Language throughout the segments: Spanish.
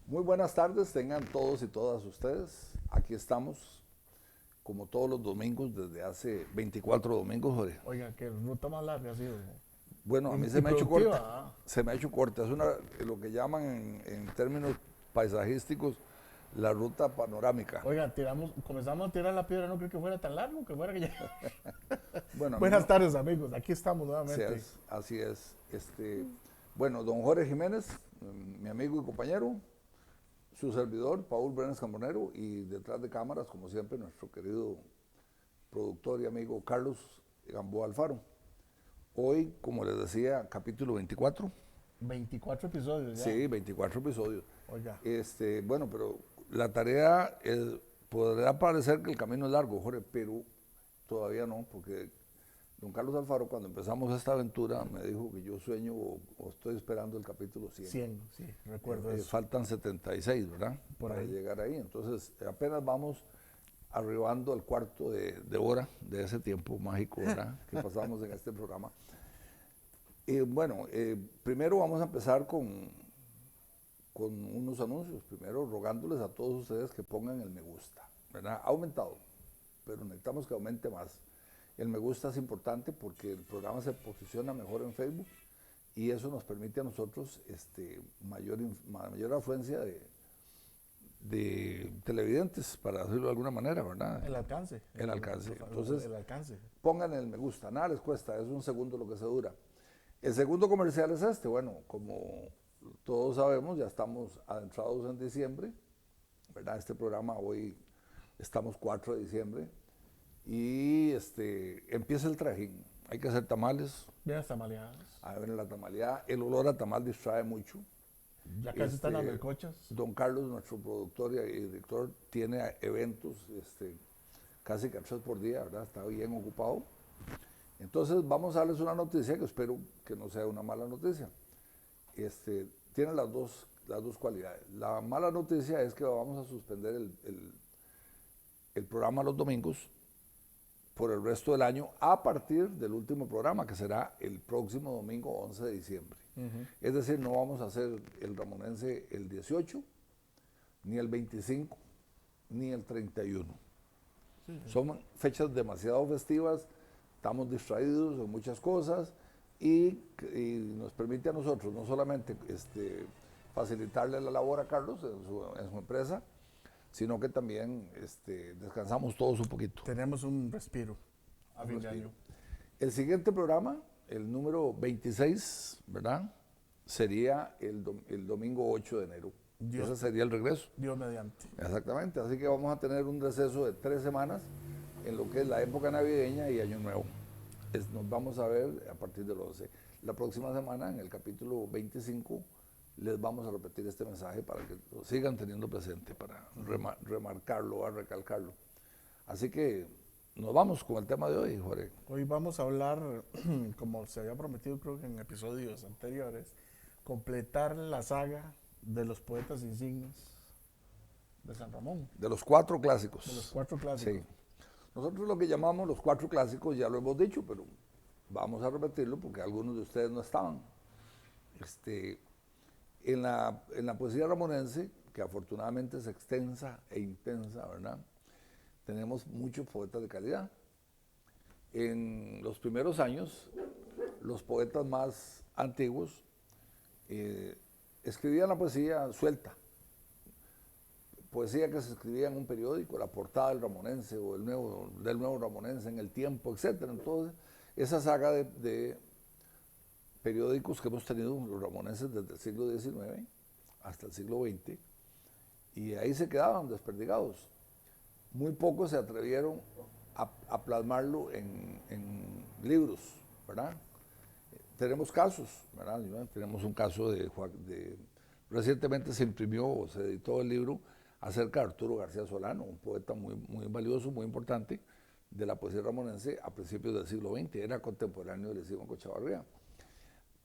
Muy buenas tardes, tengan todos y todas ustedes. Aquí estamos, como todos los domingos, desde hace 24 domingos, Jorge. Oiga, que ruta más larga ha sido. Bueno, a mí se Y me ha hecho corta, productiva. se me ha hecho corta. Es lo que llaman en términos paisajísticos la ruta panorámica. Oiga, comenzamos a tirar la piedra, no creo que fuera tan largo, que fuera que ya. Bueno, a mí Buenas no, tardes, amigos. Aquí estamos así nuevamente. es, así es. Bueno, don Jorge Jiménez, mi amigo y compañero, su servidor, Paul Brenes Cambonero, y detrás de cámaras, como siempre, nuestro querido productor y amigo Carlos Gamboa Alfaro. Hoy, como les decía, capítulo 24. 24 episodios ya. Sí, 24 episodios. Oiga, Bueno, pero la tarea podrá parecer que el camino es largo, Jorge, pero todavía no, porque don Carlos Alfaro, cuando empezamos esta aventura, me dijo que yo sueño o estoy esperando el capítulo 100. 100, sí, recuerdo eso. Faltan 76, ¿verdad? Por Para ahí. llegar ahí. Entonces, apenas vamos arribando al cuarto de hora de ese tiempo mágico, ¿verdad? Que pasamos en este programa. Bueno, primero vamos a empezar con unos anuncios. Primero, rogándoles a todos ustedes que pongan el me gusta, ¿verdad? Ha aumentado, pero necesitamos que aumente más. El me gusta es importante porque el programa se posiciona mejor en Facebook y eso nos permite a nosotros mayor afluencia de televidentes, para decirlo de alguna manera, ¿verdad? El alcance. El alcance. Entonces, el alcance. pongan el me gusta, nada les cuesta, es un segundo lo que se dura. El segundo comercial es este, bueno, como todos sabemos, ya estamos adentrados en diciembre, ¿verdad? Este programa hoy estamos 4 de diciembre y empieza el trajín. Hay que hacer tamales, Bien hasta maleadas. a ver la tamalidad, el olor a tamal distrae mucho. Ya casi están las Este, melcochas. Don Carlos, nuestro productor y director, tiene eventos casi que 3 por día, ¿verdad? Está bien ocupado. Entonces vamos a darles una noticia que espero que no sea una mala noticia. Tiene las dos cualidades. La mala noticia es que vamos a suspender el programa los domingos por el resto del año a partir del último programa, que será el próximo domingo 11 de diciembre. Es decir, no vamos a hacer el Ramonense el 18, ni el 25, ni el 31. Son fechas demasiado festivas, estamos distraídos en muchas cosas y nos permite a nosotros no solamente facilitarle la labor a Carlos en su empresa, sino que también descansamos todos un poquito. Tenemos un respiro a Un fin de respiro. año. El siguiente programa, el número 26, ¿verdad? Sería el domingo 8 de enero. Ese sería el regreso. Dios mediante. Exactamente, así que vamos a tener un receso de 3 semanas en lo que es la época navideña y Año Nuevo. Nos vamos a ver a partir del 11. La próxima semana, en el capítulo 25, les vamos a repetir este mensaje para que lo sigan teniendo presente, para remarcarlo, a recalcarlo. Así que nos vamos con el tema de hoy, Jorge. Hoy vamos a hablar, como se había prometido creo que en episodios anteriores, completar la saga de los poetas insignes de San Ramón, De los 4 clásicos. de los 4 clásicos. Sí. Nosotros lo que llamamos los 4 clásicos ya lo hemos dicho, pero vamos a repetirlo porque algunos de ustedes no estaban. En la poesía ramonense, que afortunadamente es extensa e intensa, ¿verdad? Tenemos muchos poetas de calidad. En los primeros años, los poetas más antiguos escribían la poesía suelta, poesía que se escribía en un periódico, la portada del Ramonense o del nuevo Ramonense en El Tiempo, etc. Entonces, esa saga de periódicos que hemos tenido los ramonenses desde el siglo XIX hasta el siglo XX, y ahí se quedaban desperdigados. Muy pocos se atrevieron a plasmarlo en libros, ¿verdad? Tenemos casos, ¿verdad? Tenemos un caso recientemente se imprimió o se editó el libro acerca de Arturo García Solano, un poeta muy, muy valioso, muy importante de la poesía ramonense a principios del siglo XX, era contemporáneo de Simón Cochavarría.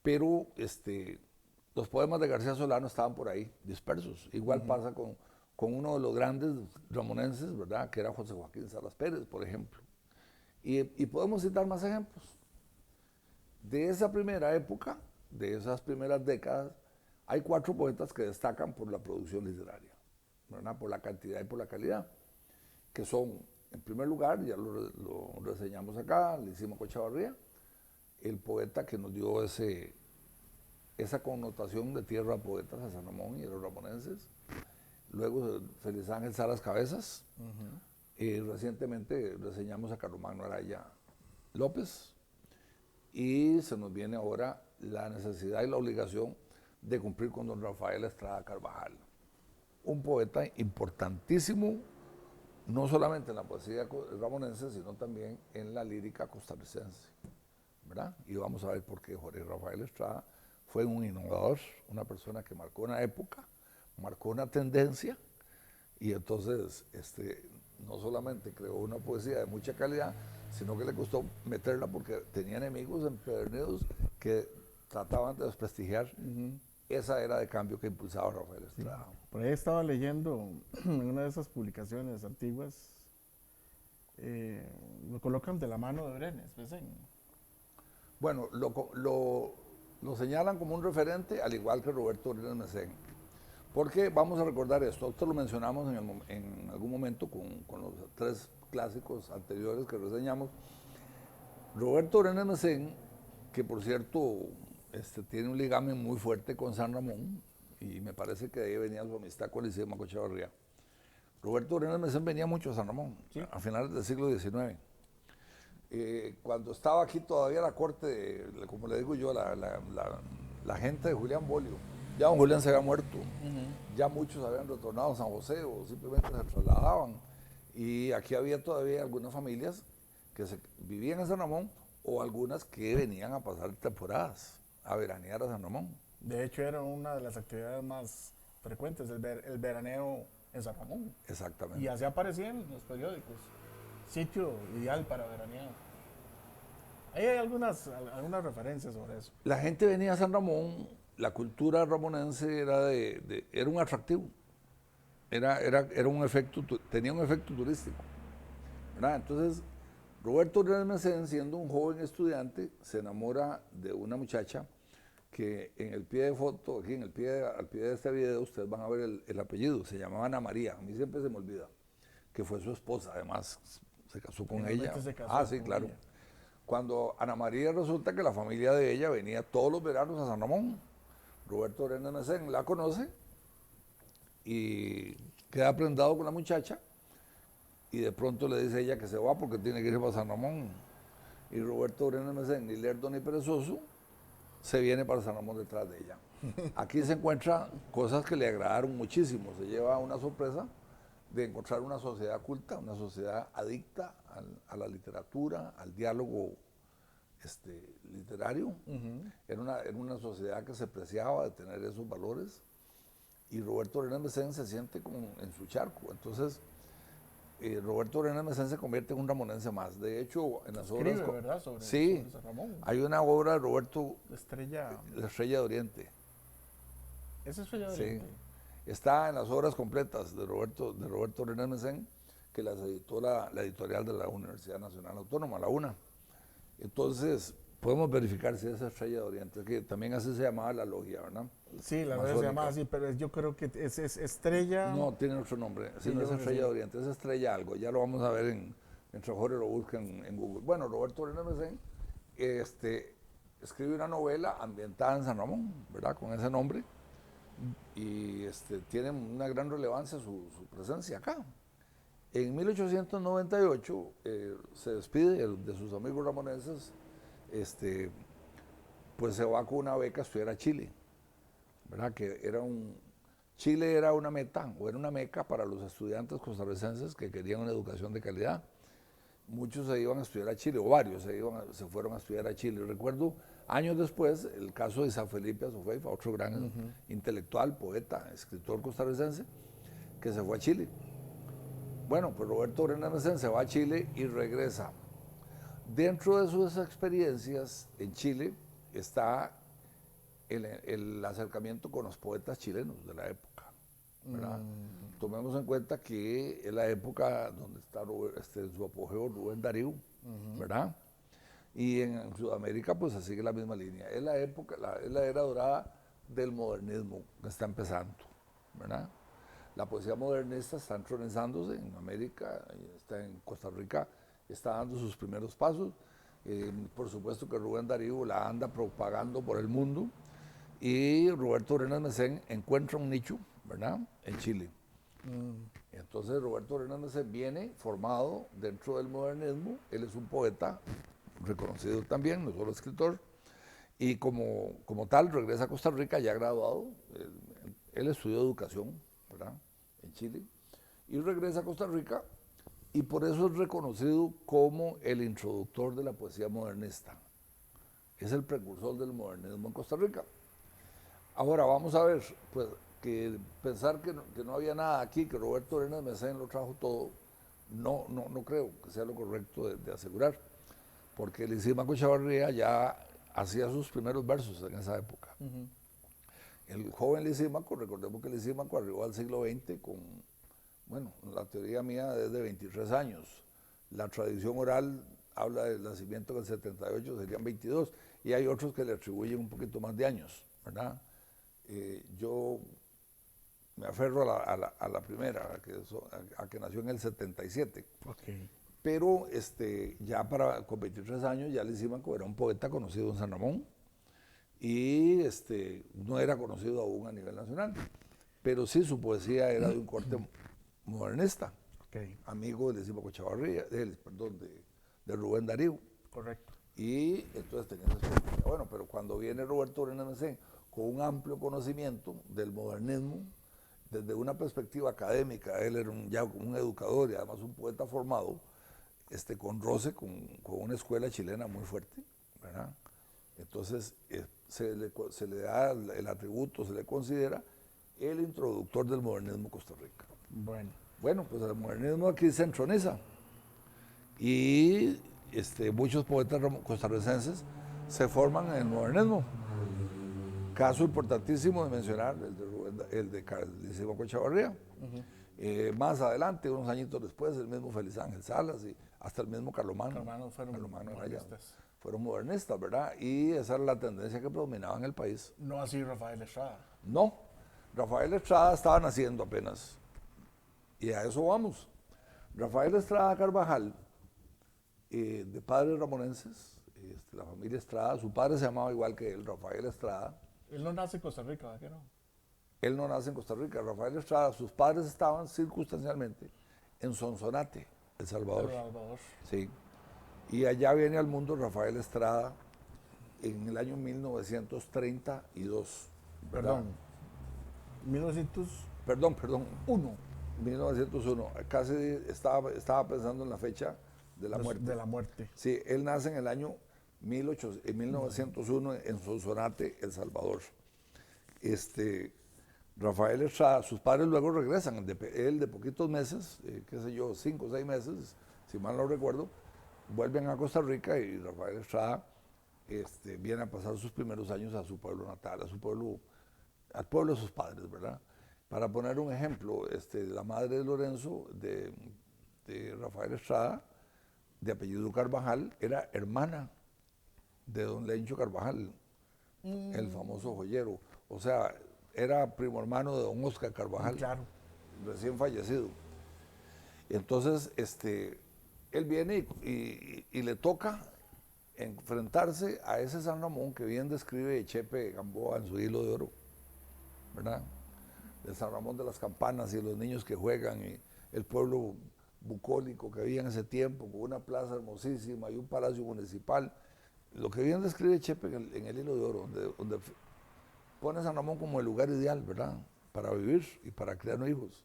Pero los poemas de García Solano estaban por ahí, dispersos. Igual pasa con uno de los grandes ramonenses, ¿verdad? Que era José Joaquín Salas Pérez, por ejemplo. Y podemos citar más ejemplos. De esa primera época, de esas primeras décadas, Hay 4 poetas que destacan por la producción literaria, ¿verdad? Por la cantidad y por la calidad, que son, en primer lugar, ya lo reseñamos acá, Lisímaco Echavarría, el poeta que nos dio esa connotación de tierra a poetas a San Ramón y a los ramonenses. Luego Félix Ángel Salas Cabezas. Y recientemente reseñamos a Carlomagno Araya López. Y se nos viene ahora la necesidad y la obligación de cumplir con don Rafael Estrada Carvajal, un poeta importantísimo, no solamente en la poesía ramonense, sino también en la lírica costarricense, ¿verdad? Y vamos a ver por qué Jorge Rafael Estrada fue un innovador, una persona que marcó una época, marcó una tendencia, y entonces no solamente creó una poesía de mucha calidad, sino que le costó meterla porque tenía enemigos empedernidos que trataban de desprestigiar esa era de cambio que impulsaba Rafael Estrada. Sí. Por ahí estaba leyendo en una de esas publicaciones antiguas, lo colocan de la mano de Brenes, ¿ves? Bueno, lo señalan como un referente, al igual que Roberto Brenes Mesén. Porque vamos a recordar esto, esto lo mencionamos en algún momento con los 3 clásicos anteriores que reseñamos. Roberto Brenes Mesén, que por cierto tiene un ligamen muy fuerte con San Ramón, y me parece que de ahí venía su amistad con Lisímaco Echavarría. Roberto Brenes Mesén venía mucho a San Ramón, ¿sí? A finales del siglo XIX. Cuando estaba aquí todavía la corte, como le digo yo, la gente de Julián Bolio, ya don Julián se había muerto, ya muchos habían retornado a San José o simplemente se trasladaban, y aquí había todavía algunas familias que vivían en San Ramón o algunas que venían a pasar temporadas, a veranear a San Ramón. De hecho, era una de las actividades más frecuentes, el veraneo en San Ramón. Exactamente. Y así aparecía en los periódicos. Sitio ideal para veranear. Ahí hay algunas referencias sobre eso. La gente venía a San Ramón, la cultura ramonense era un atractivo, era un efecto, tenía un efecto turístico, ¿verdad? Entonces, Roberto Brenes Mesén, siendo un joven estudiante, se enamora de una muchacha que en el pie de foto, aquí al pie de este video, ustedes van a ver el apellido, se llamaba Ana María, a mí siempre se me olvida, que fue su esposa, además, se casó con ella. Se casó sí, con claro. Ella. Cuando Ana María resulta que la familia de ella venía todos los veranos a San Ramón, Roberto Brenes Mesén la conoce y queda prendado con la muchacha, y de pronto le dice a ella que se va porque tiene que ir para San Ramón. Y Roberto Brenes Mesén, ni lerdo ni perezoso, se viene para San Ramón detrás de ella. Aquí se encuentra cosas que le agradaron muchísimo. Se lleva una sorpresa de encontrar una sociedad culta, una sociedad adicta a la literatura, al diálogo literario. Era una sociedad que se preciaba de tener esos valores. Y Roberto Brenes Mesén se siente como en su charco. Entonces, Roberto Brenes Mesén se convierte en un ramonense más. De hecho, en las obras... Escribe, ¿verdad? Sobre San Ramón. Hay una obra de Roberto... La Estrella de Oriente. ¿Esa Estrella de Oriente? Sí. Está en las obras completas de Roberto Brenes Mesén, que las editó la editorial de la Universidad Nacional Autónoma, la UNA. Entonces, podemos verificar si es Estrella de Oriente, que también así se llamaba la logia, ¿verdad? Sí, la logia se llamaba así, pero yo creo que es Estrella... No, tiene otro nombre, Sí, no es Estrella de Oriente, es Estrella algo, ya lo vamos a ver mientras Jorge lo busca en Google. Bueno, Roberto Brenes Mesén escribe una novela ambientada en San Ramón, ¿verdad? Con ese nombre, y tiene una gran relevancia su presencia acá. En 1898 se despide de sus amigos ramonenses, pues se va con una beca a estudiar a Chile, ¿verdad? Chile era una meta o era una meca para los estudiantes costarricenses que querían una educación de calidad. Muchos se iban a estudiar a Chile, o varios se fueron a estudiar a Chile. Recuerdo años después el caso de San Felipe Azofeifa, otro gran intelectual, poeta, escritor costarricense, que se fue a Chile. Bueno, pues Roberto Brenes Mesén se va a Chile y regresa. Dentro de sus experiencias en Chile está el acercamiento con los poetas chilenos de la época, ¿verdad? Tomemos en cuenta que es la época donde está su apogeo Rubén Darío, ¿verdad? Y en Sudamérica pues se sigue la misma línea. Es la época, es la era dorada del modernismo que está empezando, ¿verdad? La poesía modernista está entronizándose en América, está en Costa Rica, está dando sus primeros pasos. Por supuesto que Rubén Darío la anda propagando por el mundo y Roberto Arenas Mecén encuentra un nicho, ¿verdad?, en Chile. Entonces Roberto Arenas Mecén viene formado dentro del modernismo, él es un poeta reconocido también, no solo escritor, y como tal regresa a Costa Rica ya graduado, él estudió educación, ¿verdad?, en Chile, y regresa a Costa Rica y por eso es reconocido como el introductor de la poesía modernista. Es el precursor del modernismo en Costa Rica. Ahora vamos a ver, pues, que pensar que no había nada aquí, que Roberto Arenas Mecén lo trajo todo, no creo que sea lo correcto de asegurar, porque Lisímaco Chavarría ya hacía sus primeros versos en esa época. El joven Lisímaco, recordemos que Lisímaco arribó al siglo XX con, bueno, la teoría mía es de 23 años. La tradición oral habla del nacimiento del 78, serían 22, y hay otros que le atribuyen un poquito más de años, ¿verdad? Yo me aferro a la primera, a que nació en el 77. Okay. Pero ya con 23 años, ya Lisímaco era un poeta conocido en San Ramón y no era conocido aún a nivel nacional, pero sí su poesía era de un corte modernista, Okay. amigo de Lisímaco Chavarría, perdón, de Rubén Darío. Correcto. Y entonces tenía esa experiencia. Bueno, pero cuando viene Roberto Arenas Mecén con un amplio conocimiento del modernismo, desde una perspectiva académica, él era ya un educador y además un poeta formado, con roce, con una escuela chilena muy fuerte, ¿verdad? Entonces se le da el atributo, se le considera el introductor del modernismo en Costa Rica. Bueno, pues el modernismo aquí se entroniza y muchos poetas costarricenses se forman en el modernismo. Caso importantísimo de mencionar el de Lisímaco Chavarría. Más adelante, unos añitos después, el mismo Félix Ángel Salas y hasta el mismo Carlomagno. Carlomagno fueron modernistas, ¿verdad? Y esa era la tendencia que predominaba en el país. No así Rafael Estrada. No, Rafael Estrada estaba naciendo apenas. Y a eso vamos. Rafael Estrada Carvajal, de padres ramonenses, la familia Estrada, su padre se llamaba igual que él, Rafael Estrada. Él no nace en Costa Rica, ¿verdad que no? Él no nace en Costa Rica. Rafael Estrada, sus padres estaban circunstancialmente en Sonsonate, El Salvador. Sí. Y allá viene al mundo Rafael Estrada en el año 1932. ¿Verdad? 1900. Perdón. 1901. Casi estaba pensando en la fecha de la muerte. De la muerte. Sí, él nace en el año 1901 en Sonsonate, El Salvador. Rafael Estrada, sus padres luego regresan, él de poquitos meses, 5 o 6 meses, si mal no recuerdo, vuelven a Costa Rica y Rafael Estrada viene a pasar sus primeros años a su pueblo natal, al pueblo de sus padres, ¿verdad? Para poner un ejemplo, la madre de Lorenzo, de Rafael Estrada, de apellido Carvajal, era hermana de don Lencho Carvajal, el famoso joyero. O sea, era primo hermano de don Oscar Carvajal, claro, recién fallecido. Entonces, él viene y le toca enfrentarse a ese San Ramón que bien describe Chepe Gamboa en su Hilo de Oro, ¿verdad? El San Ramón de las campanas y los niños que juegan y el pueblo bucólico que había en ese tiempo, con una plaza hermosísima y un palacio municipal. Lo que bien describe Chepe en el Hilo de Oro, donde pone a San Ramón como el lugar ideal, ¿verdad? Para vivir y para criar hijos.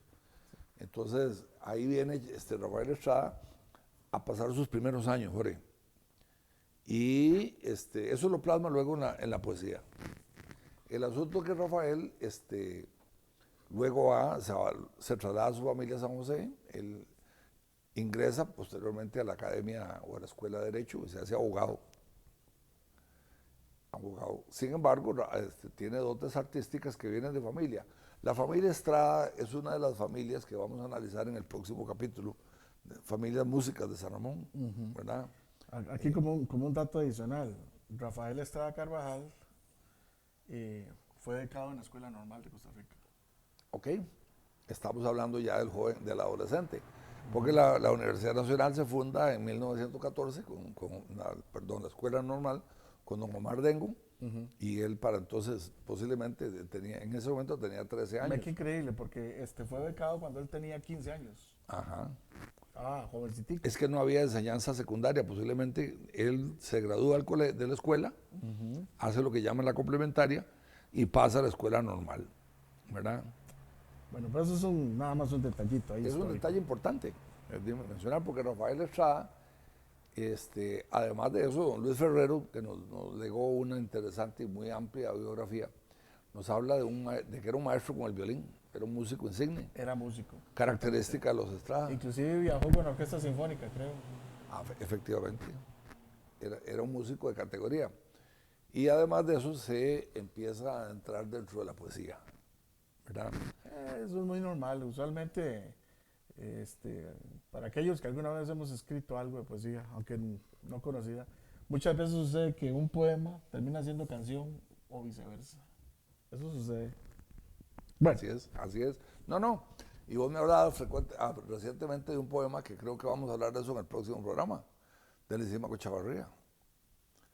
Entonces, ahí viene Rafael Estrada a pasar sus primeros años, Jorge. Y eso lo plasma luego en la poesía. El asunto es que Rafael luego se traslada a su familia a San José, él ingresa posteriormente a la academia o a la escuela de Derecho y se hace abogado. Sin embargo, tiene dotes artísticas que vienen de familia. La familia Estrada es una de las familias que vamos a analizar en el próximo capítulo, familias músicas de San Ramón, ¿verdad? Aquí como un dato adicional, Rafael Estrada Carvajal fue becado en la Escuela Normal de Costa Rica. Ok, estamos hablando ya del joven, del adolescente, porque la Universidad Nacional se funda en 1914 la Escuela Normal con don Omar Dengo, y él para entonces posiblemente tenía, en ese momento tenía 13 años. Qué increíble, porque fue becado cuando él tenía 15 años. Ajá. Ah, jovencitico. Es que no había enseñanza secundaria, posiblemente él se gradúa de la escuela, hace lo que llaman la complementaria y pasa a la escuela normal, ¿verdad? Bueno, pero eso es nada más un detallito ahí. Es un detalle importante de mencionar, porque Rafael Estrada, además de eso, don Luis Ferrero, que nos legó una interesante y muy amplia biografía, nos habla de que era un maestro con el violín, era un músico insigne. Era músico. Característica de los Estrada. Inclusive viajó con la orquesta sinfónica, creo. Efectivamente, era un músico de categoría. Y además de eso se empieza a entrar dentro de la poesía, ¿verdad? Eso es muy normal. Usualmente, para aquellos que alguna vez hemos escrito algo de poesía, aunque no conocida, muchas veces sucede que un poema termina siendo canción o viceversa. Eso sucede. Bueno. Así es. No. Y vos me hablabas recientemente de un poema que creo que vamos a hablar de eso en el próximo programa, de Lisímaco Chavarría.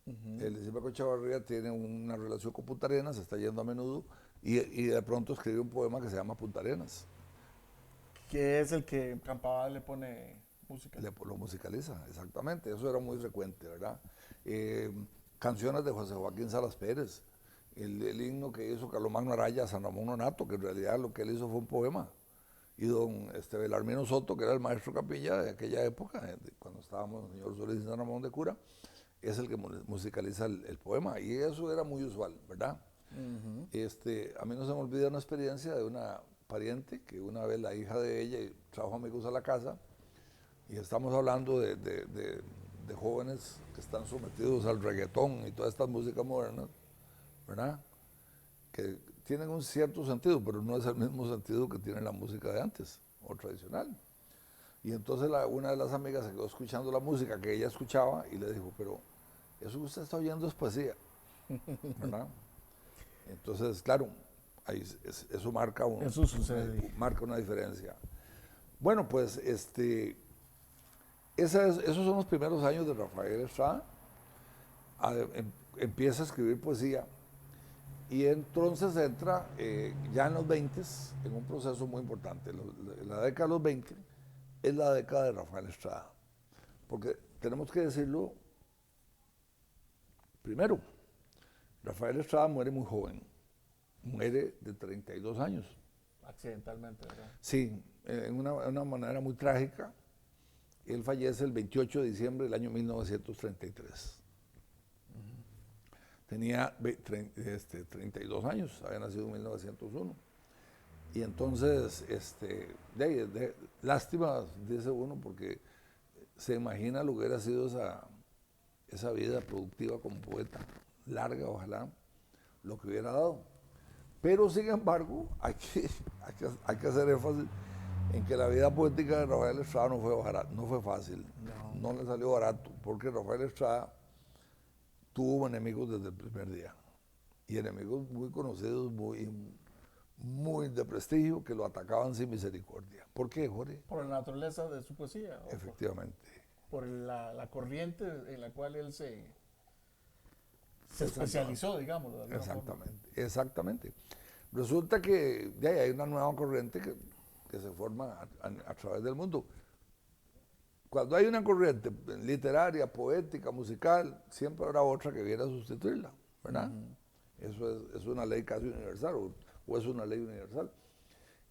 El Lisímaco Chavarría tiene una relación con Punta Arenas, se está yendo a menudo, y de pronto escribe un poema que se llama Punta Arenas. Que es el que Campabal le pone música. Lo musicaliza, exactamente. Eso era muy frecuente, ¿verdad? Canciones de José Joaquín Salas Pérez, el himno que hizo Carlomagno Araya a San Ramón Nonato, que en realidad lo que él hizo fue un poema. Y don Belarmino Soto, que era el maestro capilla de aquella época, cuando estábamos el señor Solís y San Ramón de cura, es el que musicaliza el poema. Y eso era muy usual, ¿verdad? A mí no se me olvida una experiencia de una pariente, que una vez la hija de ella trajo amigos a la casa, y estamos hablando de jóvenes que están sometidos al reggaetón y todas estas músicas modernas, ¿verdad? Que tienen un cierto sentido, pero no es el mismo sentido que tiene la música de antes, o tradicional. Y entonces una de las amigas se quedó escuchando la música que ella escuchaba y le dijo, pero eso que usted está oyendo es poesía, ¿verdad? Entonces, claro, eso marca, Eso sucede. Marca una diferencia. Bueno, pues esos son los primeros años de Rafael Estrada. Empieza a escribir poesía y entonces entra ya en los 20 en un proceso muy importante. La década de los 20 es la década de Rafael Estrada, porque tenemos que decirlo primero. Rafael Estrada muere muy joven, muere de 32 años. Accidentalmente, ¿verdad? Sí, en una manera muy trágica. Él fallece el 28 de diciembre del año 1933. Tenía 32 años, había nacido en 1901. Y entonces, lástima, dice uno, porque se imagina lo que hubiera sido esa vida productiva como poeta, larga, ojalá, lo que hubiera dado. Pero, sin embargo, hay que hacer énfasis en que la vida poética de Rafael Estrada no fue fácil, no le salió barato, porque Rafael Estrada tuvo enemigos desde el primer día, y enemigos muy conocidos, muy de prestigio, que lo atacaban sin misericordia. ¿Por qué, Jorge? Por la naturaleza de su poesía. Efectivamente. Por la corriente en la cual él se especializó, digamos. Exactamente. Resulta que hay una nueva corriente que se forma a través del mundo. Cuando hay una corriente literaria, poética, musical, siempre habrá otra que viene a sustituirla, ¿verdad? Eso es una ley casi universal, o es una ley universal.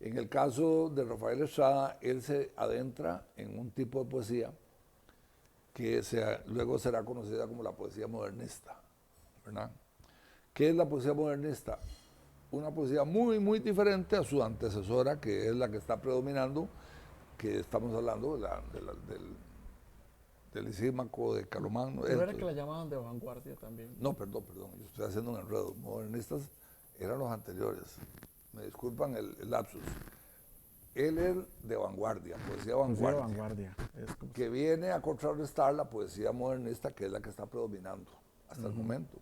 En el caso de Rafael Estrada, él se adentra en un tipo de poesía que luego será conocida como la poesía modernista, ¿verdad? ¿Qué es la poesía modernista? Una poesía muy, muy diferente a su antecesora, que es la que está predominando, que estamos hablando del Lisímaco, de Carlomagno. ¿No era que la llamaban de vanguardia también? No, perdón, yo estoy haciendo un enredo. Modernistas eran los anteriores. Me disculpan el lapsus. Él es de vanguardia, poesía vanguardia. Que viene a contrarrestar la poesía modernista, que es la que está predominando hasta el momento.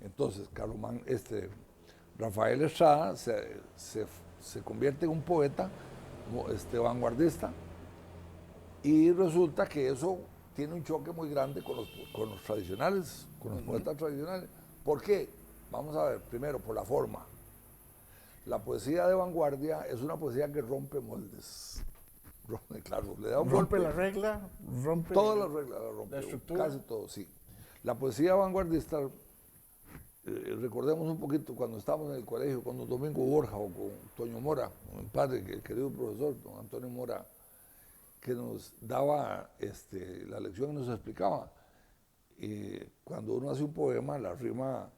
Entonces, Rafael Estrada se convierte en un poeta vanguardista y resulta que eso tiene un choque muy grande con los tradicionales, con los poetas tradicionales. ¿Por qué? Vamos a ver, primero, por la forma. La poesía de vanguardia es una poesía que rompe moldes. Claro, le da un Rompe golpe. la regla, rompe Todas las reglas las rompe, la estructura. casi todo, sí. La poesía vanguardista, recordemos un poquito cuando estábamos en el colegio con don Domingo Borja o con Toño Mora, mi padre, el querido profesor, don Antonio Mora, que nos daba la lección y nos explicaba. Cuando uno hace un poema, la rima,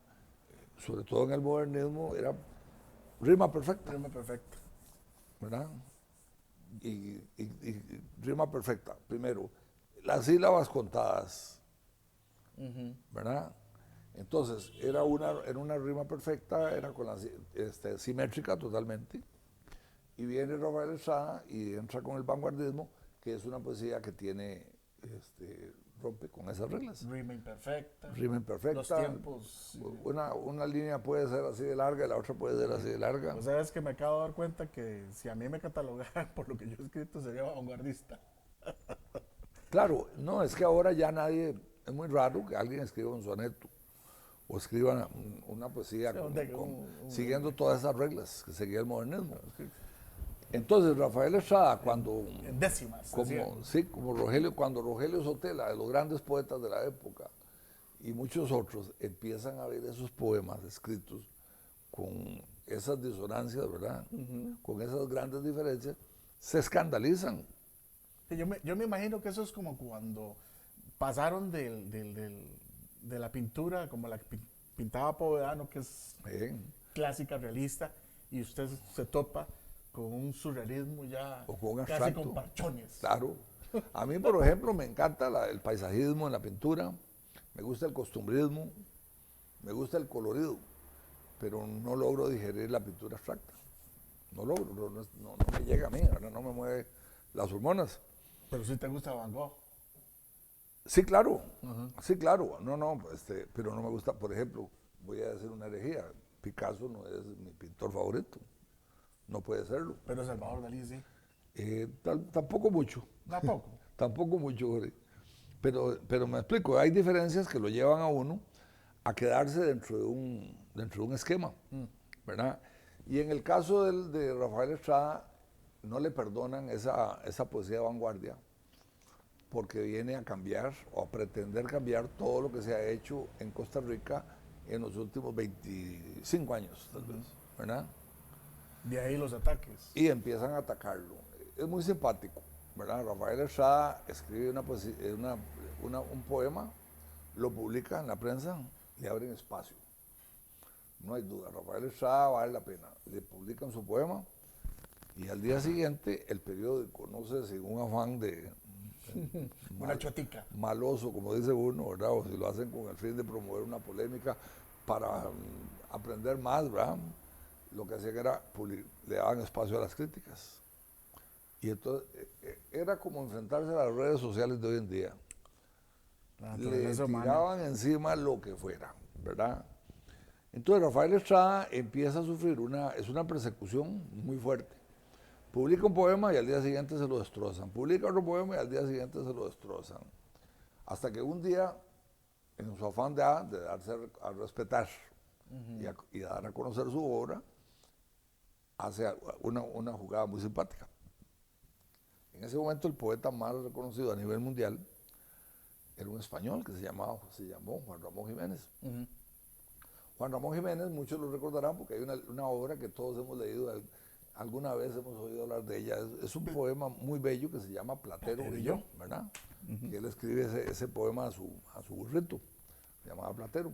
sobre todo en el modernismo, era rima perfecta, Rima perfecta. ¿verdad? Y rima perfecta. Primero, las sílabas contadas, ¿verdad? Entonces, era una rima perfecta, era con simétrica totalmente. Y viene Rafael Estrada y entra con el vanguardismo, que es una poesía que tiene, rompe con esas reglas. Rima imperfecta. Rima imperfecta. Los tiempos. Una línea puede ser así de larga y la otra puede ser así de larga. Pues sabes que me acabo de dar cuenta que si a mí me catalogaran por lo que yo he escrito sería vanguardista. Claro, no, es que ahora ya nadie, es muy raro que alguien escriba un soneto o escriba una poesía siguiendo todas esas reglas que seguía el modernismo. Entonces, Rafael Estrada, cuando... En décimas. Como Rogelio, cuando Rogelio Sotela, de los grandes poetas de la época, y muchos otros, empiezan a ver esos poemas escritos con esas disonancias, ¿verdad? Con esas grandes diferencias, se escandalizan. Sí, yo me imagino que eso es como cuando pasaron de la pintura, como la que pintaba Povedano, que es clásica, realista, y usted se topa con un surrealismo ya o con un casi abstracto. con parchones. Claro. A mí, por ejemplo, me encanta el paisajismo en la pintura, me gusta el costumbrismo, me gusta el colorido, pero no logro digerir la pintura abstracta. No logro, no me llega a mí, ahora no me mueve las hormonas. Pero sí te gusta Van Gogh. Sí, claro, sí, claro, pero no me gusta, por ejemplo, voy a decir una herejía, Picasso no es mi pintor favorito, no puede serlo. Pero Salvador Dalí sí. Tampoco mucho. Tampoco. Tampoco mucho, Jorge. Pero me explico, hay diferencias que lo llevan a uno a quedarse dentro de un esquema, ¿verdad? Y en el caso de Rafael Estrada, no le perdonan esa poesía de vanguardia, porque viene a cambiar o a pretender cambiar todo lo que se ha hecho en Costa Rica en los últimos 25 años, tal vez, ¿verdad? De ahí los ataques. Y empiezan a atacarlo. Es muy simpático, ¿verdad? Rafael Estrada escribe un poema, lo publica en la prensa, le abren espacio. No hay duda, Rafael Estrada vale la pena. Le publican su poema y al día siguiente el periódico, no sé si un afán de una chotica. Maloso, como dice uno, ¿verdad? O si lo hacen con el fin de promover una polémica para aprender más, ¿verdad? Lo que hacían era le daban espacio a las críticas. Y entonces era como enfrentarse a las redes sociales de hoy en día. Le tiraban encima lo que fuera, ¿verdad? Entonces Rafael Estrada empieza a sufrir es una persecución muy fuerte. Publica un poema y al día siguiente se lo destrozan. Publica otro poema y al día siguiente se lo destrozan. Hasta que un día, en su afán de darse a respetar y dar a conocer su obra, hace una jugada muy simpática. En ese momento el poeta más reconocido a nivel mundial era un español que se llamó Juan Ramón Jiménez. Juan Ramón Jiménez, muchos lo recordarán porque hay una obra que todos hemos leído, alguna vez hemos oído hablar de ella. Es un poema muy bello que se llama Platero y yo, ¿verdad? Que él escribe ese poema a su burrito, se llamaba Platero.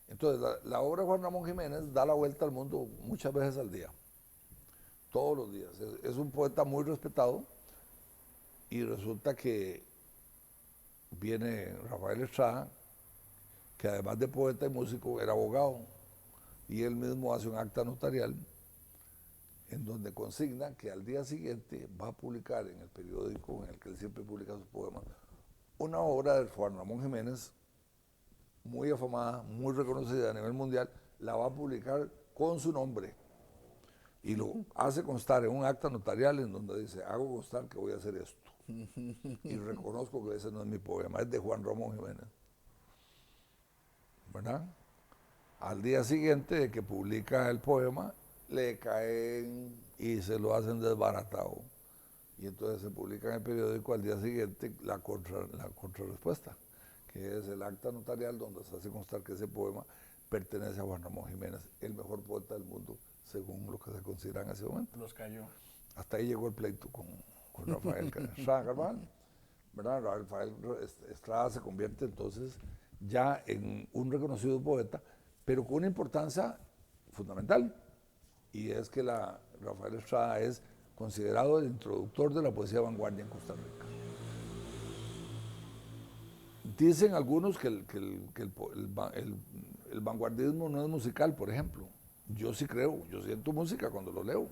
Entonces, la obra de Juan Ramón Jiménez da la vuelta al mundo muchas veces al día, todos los días. Es un poeta muy respetado y resulta que viene Rafael Estrada, que además de poeta y músico era abogado, y él mismo hace un acta notarial en donde consigna que al día siguiente va a publicar en el periódico en el que él siempre publica sus poemas una obra de Juan Ramón Jiménez muy afamada, muy reconocida a nivel mundial, la va a publicar con su nombre y lo hace constar en un acta notarial en donde dice, hago constar que voy a hacer esto. Y reconozco que ese no es mi poema, es de Juan Ramón Jiménez. ¿Verdad? Al día siguiente de que publica el poema, le caen y se lo hacen desbaratado. Y entonces se publica en el periódico al día siguiente la contrarrespuesta, que es el acta notarial donde se hace constar que ese poema pertenece a Juan Ramón Jiménez, el mejor poeta del mundo, según lo que se considera en ese momento. Los cayó. Hasta ahí llegó el pleito con Rafael Estrada Carvajal, ¿verdad? Rafael Estrada se convierte entonces ya en un reconocido poeta, pero con una importancia fundamental, y es que Rafael Estrada es considerado el introductor de la poesía de vanguardia en Costa Rica. Dicen algunos que el vanguardismo no es musical, por ejemplo. Yo sí creo, yo siento música cuando lo leo.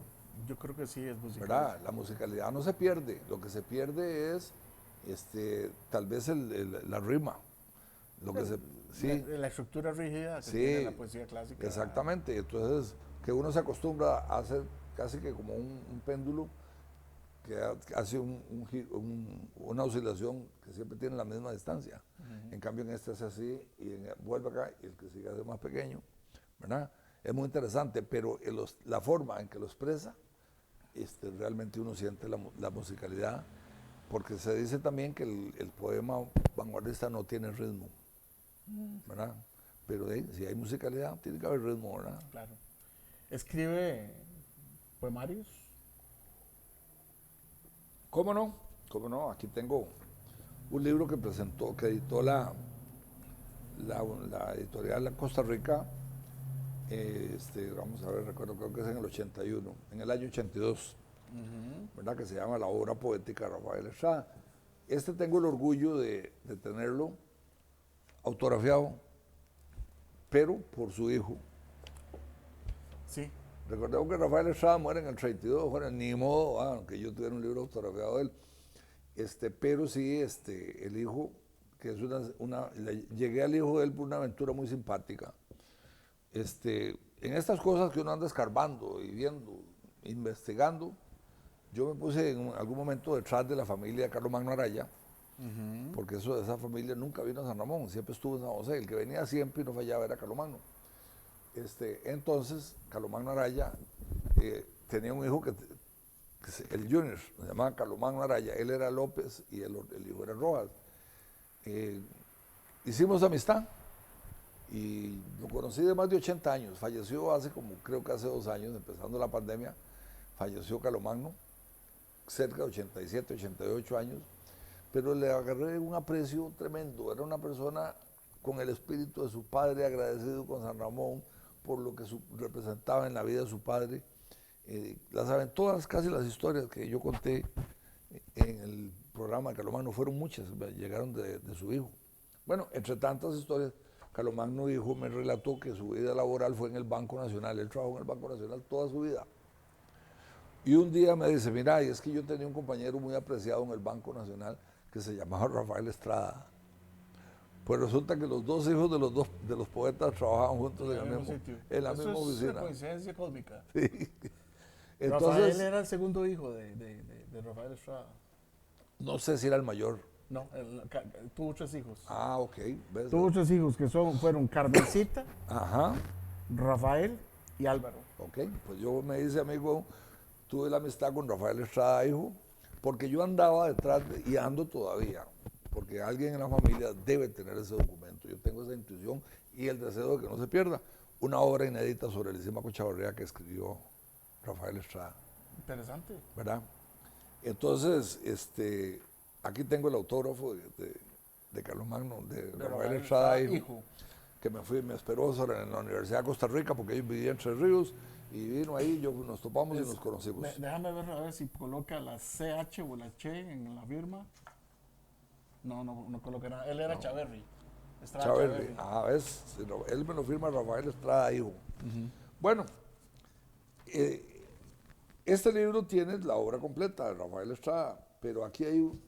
Yo creo que sí es musical. ¿Verdad? La musicalidad no se pierde, lo que se pierde es tal vez la rima. Lo que sí. La estructura rígida que sí, tiene la poesía clásica. Exactamente, entonces que uno se acostumbra a hacer casi que como un péndulo que hace una oscilación que siempre tiene la misma distancia. En cambio en este es así y vuelve acá y el que sigue es más pequeño, ¿verdad? Es muy interesante, pero la forma en que lo expresa, realmente uno siente la musicalidad, porque se dice también que el poema vanguardista no tiene ritmo, ¿verdad? Pero si hay musicalidad, tiene que haber ritmo, ¿verdad? Claro. ¿Escribe poemarios? ¿Cómo no? ¿Cómo no? Aquí tengo un libro que editó la editorial de Costa Rica, vamos a ver, recuerdo, creo que es en el 81, en el año 82, ¿verdad? Que se llama La obra poética de Rafael Estrada. Tengo el orgullo de tenerlo autografiado, pero por su hijo. Sí. Recordemos que Rafael Estrada muere en el 32, bueno, ni modo, aunque yo tuviera un libro autografiado de él. Pero sí, el hijo, que es llegué al hijo de él por una aventura muy simpática. En estas cosas que uno anda escarbando y viendo, investigando, yo me puse en algún momento detrás de la familia de Carlomagno Araya, porque esa familia nunca vino a San Ramón, siempre estuvo en San José, el que venía siempre y no fallaba era Carlomagno. Entonces, Carlomagno Araya tenía un hijo el junior, se llamaba Carlomagno Araya, él era López y el hijo era Rojas. Hicimos amistad y lo conocí de más de 80 años, falleció creo que hace 2 años, empezando la pandemia, falleció Carlomagno, cerca de 87, 88 años, pero le agarré un aprecio tremendo, era una persona con el espíritu de su padre, agradecido con San Ramón por lo que representaba en la vida de su padre. Las saben todas, casi las historias que yo conté en el programa de Carlomagno, fueron muchas, llegaron de su hijo. Bueno, entre tantas historias, Carlomagno hijo me relató que su vida laboral fue en el Banco Nacional, él trabajó en el Banco Nacional toda su vida. Y un día me dice, mira, y es que yo tenía un compañero muy apreciado en el Banco Nacional que se llamaba Rafael Estrada. Pues resulta que los dos hijos de los poetas trabajaban juntos en la misma oficina. Es una coincidencia cósmica. Sí. Entonces, Rafael era el segundo hijo de Rafael Estrada. No sé si era el mayor. No, tuvo 3 hijos. Ah, ok. ¿Ves? Tuvo 3 hijos que fueron Carmencita, ajá, Rafael y Álvaro. Ok, pues yo me hice amigo, tuve la amistad con Rafael Estrada, hijo, porque yo andaba detrás y ando todavía, porque alguien en la familia debe tener ese documento. Yo tengo esa intuición y el deseo de que no se pierda. Una obra inédita sobre el Lisímaco Chavarría que escribió Rafael Estrada. Interesante. ¿Verdad? Entonces, aquí tengo el autógrafo de Carlomagno, de Rafael Estrada, hijo, que me esperó en la Universidad de Costa Rica porque ellos vivían en Tres Ríos y vino ahí, nos topamos y nos conocimos. Déjame ver a ver si coloca la CH o la Che en la firma. No coloca nada. Él era Chaverri. Chaverri. ¿Ves? Él me lo firma Rafael Estrada, hijo. Bueno, este libro tiene la obra completa de Rafael Estrada, pero aquí hay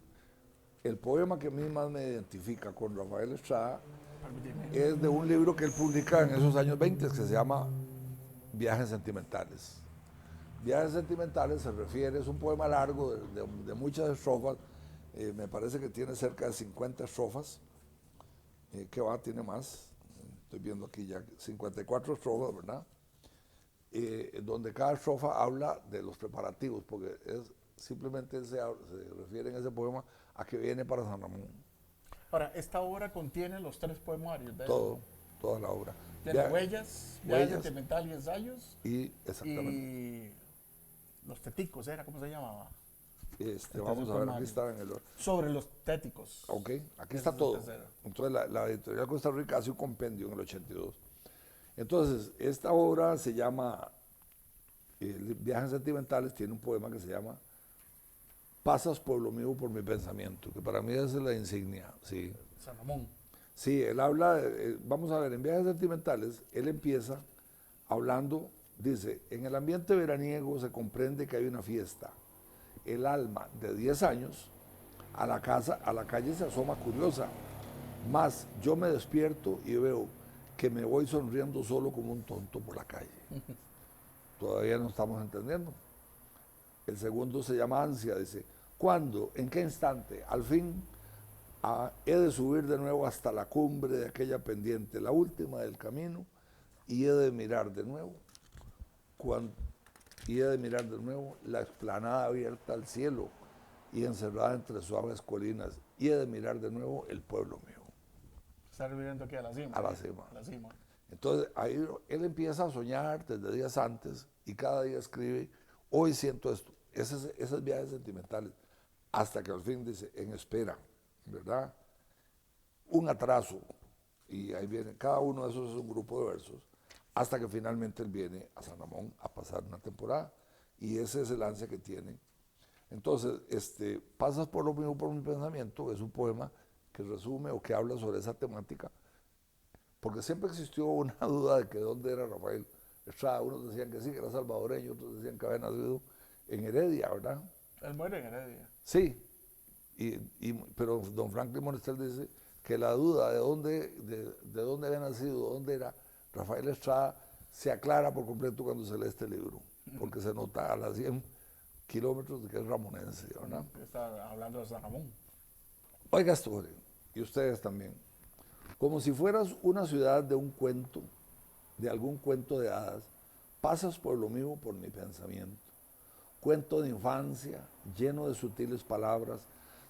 el poema que a mí más me identifica con Rafael Estrada, es de un libro que él publica en esos años 20 que se llama Viajes sentimentales. Viajes sentimentales se refiere, es un poema largo de muchas estrofas, me parece que tiene cerca de 50 estrofas, que va, tiene más, estoy viendo aquí ya 54 estrofas, ¿verdad? Donde cada estrofa habla de los preparativos, porque simplemente se refiere en ese poema a que viene para San Ramón. Ahora, esta obra contiene los 3 poemarios de él. Todo, toda la obra. Tiene huellas, viaje sentimental y ensayos. Exactamente. Y los téticos, ¿era? ¿Cómo se llamaba? Vamos a ver, aquí está en el... Sobre los téticos. Ok, aquí está todo. Entonces la editorial Costa Rica hace un compendio en el 82. Entonces, esta obra se llama Viajes sentimentales, tiene un poema que se llama Pasas, pueblo mío, por mi pensamiento, que para mí esa es la insignia, sí. San Ramón. Sí, él habla, vamos a ver, en Viajes sentimentales, él empieza hablando, dice, en el ambiente veraniego se comprende que hay una fiesta. El alma de 10 años a la calle se asoma curiosa, mas yo me despierto y veo que me voy sonriendo solo como un tonto por la calle. Todavía no estamos entendiendo. El segundo se llama ansia, dice, ¿cuándo? ¿En qué instante? Al fin he de subir de nuevo hasta la cumbre de aquella pendiente, la última del camino, y he de mirar de nuevo. Y he de mirar de nuevo la explanada abierta al cielo y encerrada entre suaves colinas, y he de mirar de nuevo el pueblo mío. Está viviendo aquí a la cima. A la cima. A la cima. Entonces ahí él empieza a soñar desde días antes y cada día escribe, hoy siento esto, esos viajes sentimentales, hasta que al fin dice, en espera, ¿verdad? Un atraso, y ahí viene, cada uno de esos es un grupo de versos, hasta que finalmente él viene a San Ramón a pasar una temporada, y ese es el ansia que tiene. Entonces, Pasas por lo mismo por mi pensamiento, es un poema que resume o que habla sobre esa temática, porque siempre existió una duda de que dónde era Rafael Estrada. Unos decían que sí, que era salvadoreño, otros decían que había nacido en Heredia, ¿verdad? Él muere en Heredia. Sí, pero don Franklin Monestel dice que la duda de dónde había nacido, dónde era Rafael Estrada, se aclara por completo cuando se lee este libro, porque se nota a las 100 kilómetros de que es ramonense, ¿verdad? Está hablando de San Ramón. Oiga esto, Jorge, y ustedes también. Como si fueras una ciudad de un cuento, de algún cuento de hadas, pasas por lo mismo por mi pensamiento. Cuento de infancia, lleno de sutiles palabras,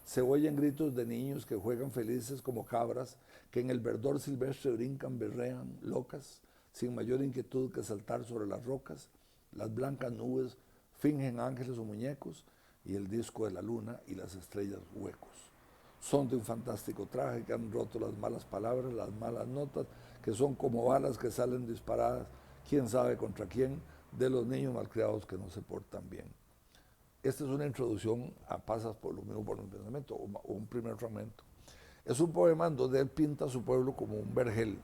se oyen gritos de niños que juegan felices como cabras, que en el verdor silvestre brincan, berrean, locas, sin mayor inquietud que saltar sobre las rocas. Las blancas nubes fingen ángeles o muñecos, y el disco de la luna y las estrellas huecos. Son de un fantástico traje que han roto las malas palabras, las malas notas, que son como balas que salen disparadas, quién sabe contra quién, de los niños malcriados que no se portan bien. Esta es una introducción a Pasas por lo mismo por mi pensamiento, o un primer fragmento. Es un poema en donde él pinta a su pueblo como un vergel,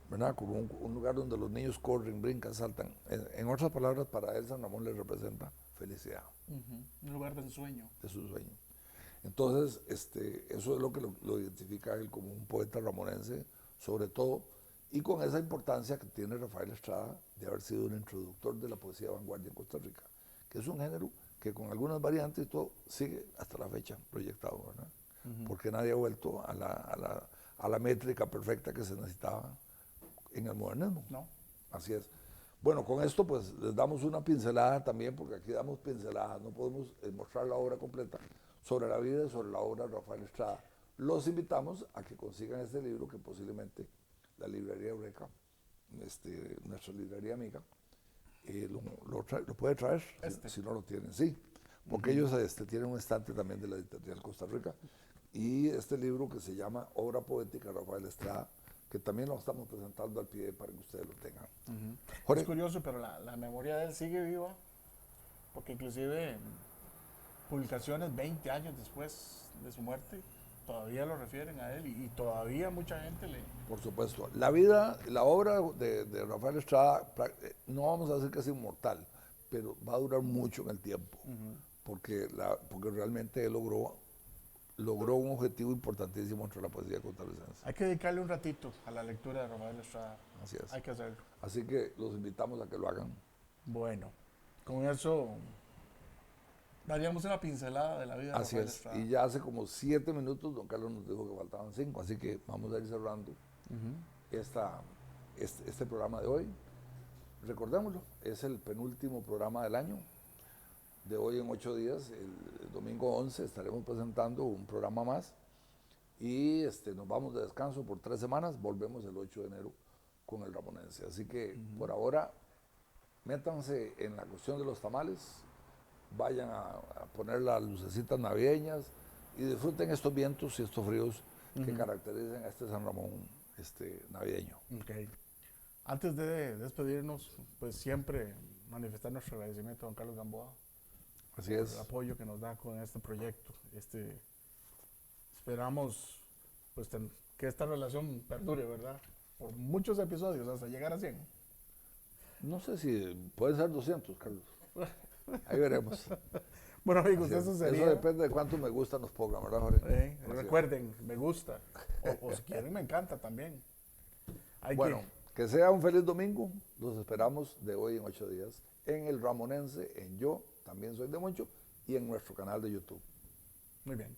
¿verdad? Como un lugar donde los niños corren, brincan, saltan. En otras palabras, para él San Ramón le representa felicidad. Un lugar de ensueño. De su sueño. Entonces, eso es lo que lo identifica a él como un poeta ramonense, sobre todo, y con esa importancia que tiene Rafael Estrada de haber sido un introductor de la poesía de vanguardia en Costa Rica, que es un género que con algunas variantes y todo sigue hasta la fecha proyectado, ¿verdad? Porque nadie ha vuelto a la métrica perfecta que se necesitaba en el modernismo. No. Así es. Bueno, con esto pues les damos una pincelada también, porque aquí damos pinceladas, no podemos mostrar la obra completa sobre la vida y sobre la obra de Rafael Estrada. Los invitamos a que consigan este libro que posiblemente la librería Eureka, nuestra librería amiga, lo puede traer si no lo tienen, sí, porque ellos tienen un estante también de la editorial Costa Rica, y este libro que se llama Obra Poética Rafael Estrada, que también lo estamos presentando al pie para que ustedes lo tengan. Jorge, es curioso, pero la memoria de él sigue viva, porque inclusive publicaciones 20 años después de su muerte todavía lo refieren a él y todavía mucha gente le... Por supuesto. La vida, la obra de Rafael Estrada, no vamos a decir que es inmortal, pero va a durar mucho en el tiempo, porque realmente él logró logró un objetivo importantísimo entre la poesía costarricense. Hay que dedicarle un ratito a la lectura de Rafael Estrada. Así es. Hay que hacerlo. Así que los invitamos a que lo hagan. Bueno, con eso daríamos una pincelada de la vida de Así Rafael es. Estrada. Y ya hace como 7 minutos don Carlos nos dijo que faltaban 5, así que vamos a ir cerrando este programa de hoy. Recordémoslo, es el penúltimo programa del año. De hoy en 8 días, el domingo 11, estaremos presentando un programa más y nos vamos de descanso por 3 semanas, volvemos el 8 de enero con el Ramonense. Así que por ahora, métanse en la cuestión de los tamales, vayan a poner las lucecitas navideñas y disfruten estos vientos y estos fríos que caracterizan a este San Ramón navideño. Okay. Antes de despedirnos, pues siempre manifestar nuestro agradecimiento a don Carlos Gamboa. Así es. El apoyo que nos da con este proyecto. Esperamos pues, que esta relación perdure, ¿verdad? Por muchos episodios, hasta llegar a 100. No sé si pueden ser 200, Carlos. Ahí veremos. Bueno, amigos, eso sería. Eso depende de cuánto me gusta nos pongan, ¿verdad, Jorge? Recuerden, me gusta. O si quieren, me encanta también. Bueno, que sea un feliz domingo. Los esperamos de hoy en 8 días en el Ramonense, en Yo También Soy de Moncho y en nuestro canal de YouTube. Muy bien.